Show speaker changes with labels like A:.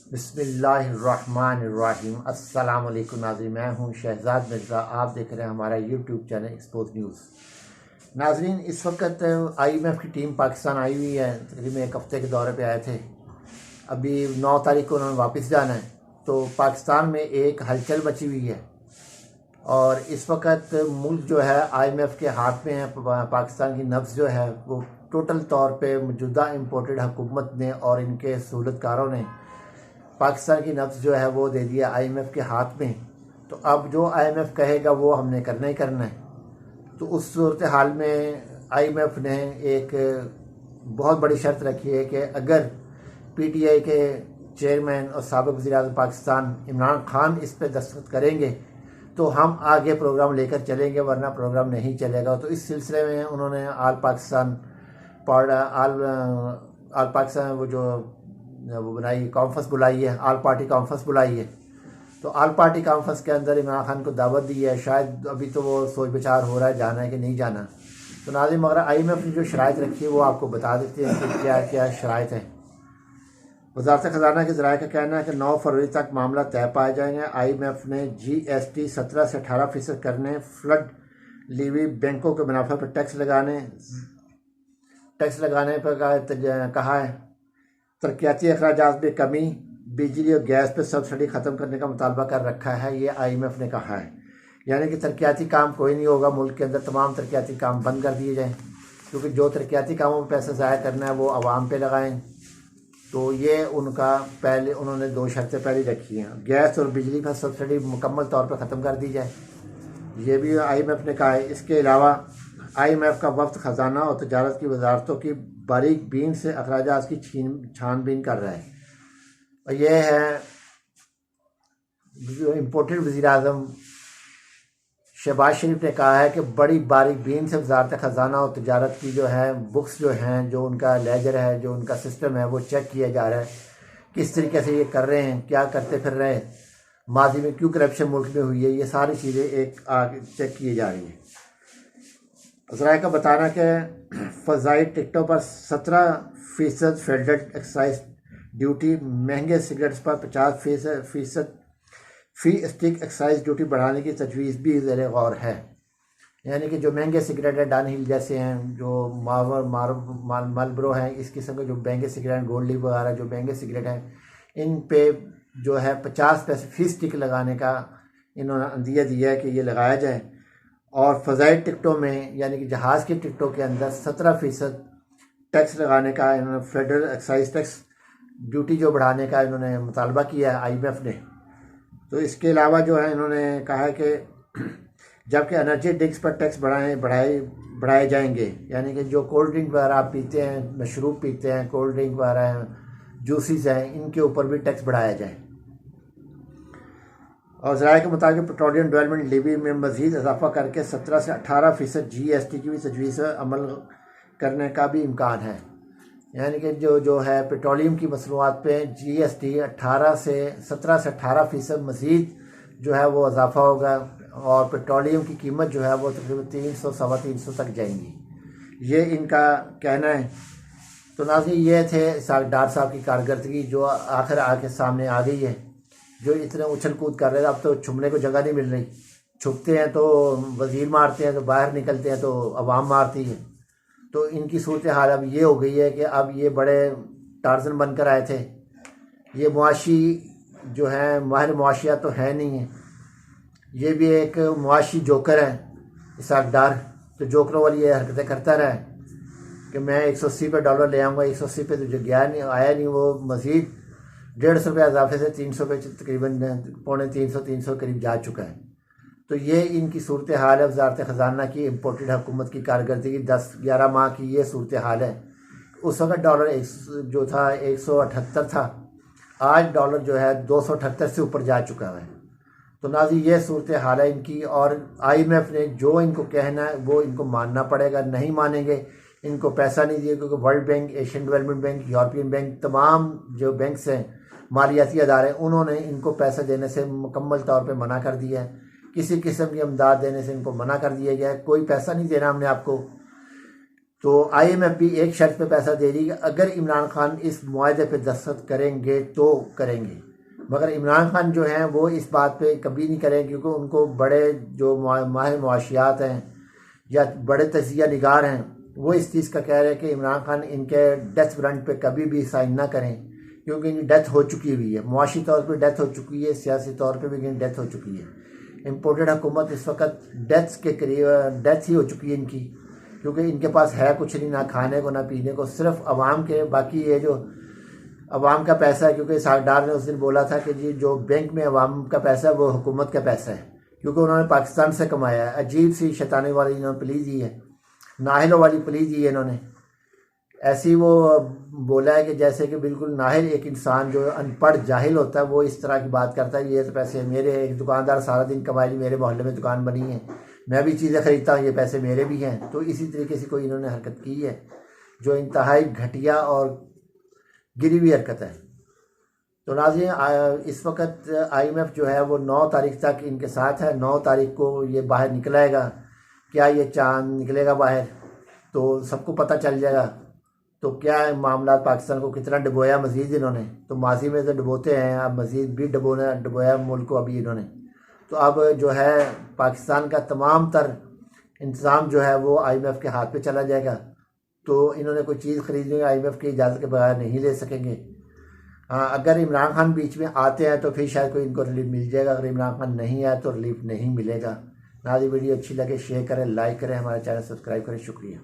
A: बिस्मिल्लाहिर्रहमानिर्रहीम। अस्सलाम वालेकुम नाज़रीन, मैं हूं शहजाद मिर्ज़ा। आप देख रहे हैं हमारा यूट्यूब चैनल एक्सपोज न्यूज़। नाज़रीन, इस वक्त IMF की टीम पाकिस्तान आई हुई है। तकरीबन एक हफ़्ते के दौरे पे आए थे। अभी 9 तारीख को उन्होंने वापस जाना है। तो पाकिस्तान में एक हलचल मची हुई है और इस वक्त मुल्क जो है IMF के हाथ में है। पाकिस्तान की नब्ज़ जो है वो टोटल तौर पे मौजूदा इम्पोर्टेड हुकूमत ने और इनके सहूलतकारों ने पाकिस्तान की नब्ज़ जो है वो दे दिया IMF के हाथ में। तो अब जो IMF कहेगा वो हमने करना ही करना है। तो उस सूरत हाल में IMF ने एक बहुत बड़ी शर्त रखी है कि अगर PTI के चेयरमैन और साबिक़ वज़ीर-ए-आज़म पाकिस्तान इमरान खान इस पर दस्तखत करेंगे तो हम आगे प्रोग्राम लेकर चलेंगे, वरना प्रोग्राम नहीं चलेगा। तो इस सिलसिले में उन्होंने आल पाकिस्तान वो बनाई कॉन्फ्रेंस बुलाई है, आल पार्टी कॉन्फ्रेंस बुलाई है। तो आल पार्टी कॉन्फ्रेंस के अंदर इमरान खान को दावत दी है। शायद अभी तो वो सोच विचार हो रहा है जाना है कि नहीं जाना। तो नाज़रीन, मगर IMF ने जो शराइत रखी है वो आपको बता देते हैं कि क्या क्या शराइत है। वज़ारत ख़ज़ाना के ज़राए का कहना है कि 9 फरवरी तक मामला तय पाए जाएंगे। IMF ने GST 17 से 18% करने, फ्लड लीवी बैंकों के मुनाफे पर टैक्स लगाने पर कहा है। तरक्याती अखराजात में कमी, बिजली और गैस पर सब्सिडी ख़त्म करने का मुतालबा कर रखा है, ये IMF ने कहा है। यानी कि तरक्याती काम कोई नहीं होगा मुल्क के अंदर, तमाम तरक्याती काम बंद कर दिए जाएँ, क्योंकि जो तरक्याती कामों में पैसा ज़ाया करना है वो आवाम पे लगाएं। तो ये उनका पहले उन्होंने 2 शर्तें पहले रखी हैं। गैस और बिजली पर सब्सिडी मुकम्मल तौर पर ख़त्म कर दी जाए, ये भी IMF ने कहा है। इसके अलावा IMF का वफ्द ख़जाना और तजारत की वजारतों की बारीक बीन से अखराजात की छानबीन कर रहा है। और यह है जो इम्पोर्टेड वज़ीर-ए-आज़म शहबाज शरीफ ने कहा है कि बड़ी बारीक बीन से वजारत ख़जाना और तजारत की जो है बुक्स जो हैं, जो उनका लेजर है, जो उनका सिस्टम है वो चेक किया जा रहा है। किस तरीके से ये कर रहे हैं, क्या करते फिर रहे हैं, माजी में क्यों करप्शन मुल्क में हुई है, ये सारी चीज़ें एक आगे चेक की जा रही है। ज़राए का बताना कि फ़ज़ाई टिकटों पर 17% फेडरल एक्साइज ड्यूटी, महंगे सिगरेट्स पर 50% फ़ी स्टिक एक्साइज ड्यूटी बढ़ाने की तजवीज़ भी ज़ेर गौर है। यानी कि जो महंगे सिगरेट है, डानहिल जैसे हैं, जो मालब्रो हैं, इस किस्म के जो महंगे सिगरेट, गोल्ड लीफ वगैरह जो महंगे सिगरेट हैं, इन पे जो है 50 पैसे फ़ी स्टिक लगाने का इन्होंने अंदिया दिया है कि ये लगाया जाए। और फ़ज़ाई टिकटों में यानी कि जहाज़ की टिकटों के अंदर 17% टैक्स लगाने का इन्होंने फेडरल एक्साइज टैक्स ड्यूटी जो बढ़ाने का इन्होंने मुतालबा किया है IMF ने। तो इसके अलावा जो है इन्होंने कहा है कि जबकि एनर्जी ड्रिंक्स पर टैक्स बढ़ाए जाएंगे, यानी कि जो कोल्ड ड्रिंक वगैरह आप पीते हैं, मशरूब पीते हैं, कोल्ड ड्रिंक वगैरह हैं, जूसेस हैं, इनके ऊपर भी टैक्स बढ़ाया जाए। और ज़राए के मुताबिक पेट्रोलियम डेवलपमेंट लीवी में मज़ीद इजाफा करके 17 से 18% GST की भी तजवीज़ अमल करने का भी इम्कान है। यानी कि जो है पेट्रोलियम की मसनूआत पे GST 17 से 18% मज़ीद जो है वो इजाफा होगा और पेट्रोलियम की कीमत जो है वो तकरीबन 300 सवा 300 तक जाएंगी, ये इनका कहना है। तो नाज़रीन, ये थे डार साहब की कारकर्दगी जो आखिर आके सामने आ गई है। जो इतने उछल कूद कर रहे थे, अब तो छुपने को जगह नहीं मिल रही। छुपते हैं तो वज़ीर मारते हैं, तो बाहर निकलते हैं तो अवाम मारती है। तो इनकी सूरत हाल अब ये हो गई है कि अब ये बड़े टार्जन बनकर आए थे। ये मुआशी जो है माहिर मुआशियात तो है नहीं है, ये भी एक मुआशी जोकर है इसाक डार। तो जोकरों वाली ये हरकतें करता रहा है कि मैं 180 पे डॉलर ले आऊँगा, 180 पे तो जो गया नहीं, आया नहीं, वो मज़ीद 150 रुपये इजाफे से 300 पे तकरीबन 350 करीब जा चुका है। तो ये इनकी सूरत हाल है। वज़ारत ख़ज़ाना की इम्पोर्टेड हुकूमत की कारकर्दगी 10-11 माह की ये सूरत हाल है। उस वक्त डॉलर जो था 178 था, आज डॉलर जो है 278 से ऊपर जा चुका है। तो नाज़रीन, ये सूरत हाल है इनकी। और IMF ने जो इनको कहना है वो इनको मानना पड़ेगा। नहीं मानेंगे, इनको पैसा नहीं दिए, क्योंकि world bank, Asian development bank, European bank, तमाम जो बैंक्स हैं, मालियाती अदारे, उन्होंने इनको पैसा देने से मुकम्मल तौर पर मना कर दिया है। किसी किस्म की इमदाद देने से इनको मना कर दिया गया है। कोई पैसा नहीं देना हमने आपको। तो IMF भी एक शर्त पे पैसा दे रही है कि अगर इमरान खान इस मुआहदे पे दस्तखत करेंगे तो करेंगे, मगर इमरान खान जो हैं वो इस बात पे कभी नहीं करेंगे, क्योंकि उनको बड़े जो माहिर मुआशियात हैं या बड़े तजिया निगार हैं वो इस चीज़ का कह रहे हैं कि इमरान खान इनके डेथ वारंट पे कभी भी साइन ना करें, क्योंकि इनकी डेथ हो चुकी हुई है, मुआशी तौर पे डेथ हो चुकी है, सियासी तौर पे भी इनकी डेथ हो चुकी है। इम्पोर्टेड हुकूमत इस वक्त डेथ्स के करीब डेथ ही हो चुकी है इनकी, क्योंकि इनके पास है कुछ नहीं, ना खाने को ना पीने को, सिर्फ अवाम के, बाकी ये जो अवाम का पैसा है, क्योंकि सागडार ने उस दिन बोला था कि जी जो बैंक में अवाम का पैसा है वो हुकूमत का पैसा है, क्योंकि उन्होंने पाकिस्तान से कमाया है। अजीब सी शैतानी वाली इन्होंने प्लीज दी है, नाहिलों वाली प्लीज दी है इन्होंने। ऐसी वो बोला है कि जैसे कि बिल्कुल नाहिल एक इंसान जो अनपढ़ जाहिल होता है वो इस तरह की बात करता है, ये तो पैसे मेरे, एक दुकानदार सारा दिन कमाई, मेरे मोहल्ले में दुकान बनी है, मैं भी चीज़ें खरीदता हूँ, ये पैसे मेरे भी हैं। तो इसी तरीके से कोई इन्होंने हरकत की है जो इंतहाई घटिया और गिरी हुई हरकत है। तो नाज़रीन, इस वक्त IMF जो है वो 9 तारीख तक इनके साथ है। 9 तारीख को ये बाहर निकलेगा, क्या ये चांद निकलेगा बाहर तो सबको पता चल जाएगा। तो क्या मामला, पाकिस्तान को कितना डुबोया मज़ीद इन्होंने, तो माजी में तो डुबोते हैं, अब मज़ीद भी डुबोया मुल्क को अभी इन्होंने। तो अब जो है पाकिस्तान का तमाम तर इंतज़ाम जो है वो IMF के हाथ पे चला जाएगा। तो इन्होंने कोई चीज़ खरीदनी IMF की इजाज़त के बगैर नहीं ले सकेंगे। हाँ, अगर इमरान खान बीच में आते हैं तो फिर शायद कोई इनको रिलीफ मिल जाएगा, अगर इमरान खान नहीं आए तो रिलीफ नहीं मिलेगा। ना वीडियो अच्छी लगे शेयर करें, लाइक करें, हमारे चैनल सब्सक्राइब करें। शुक्रिया।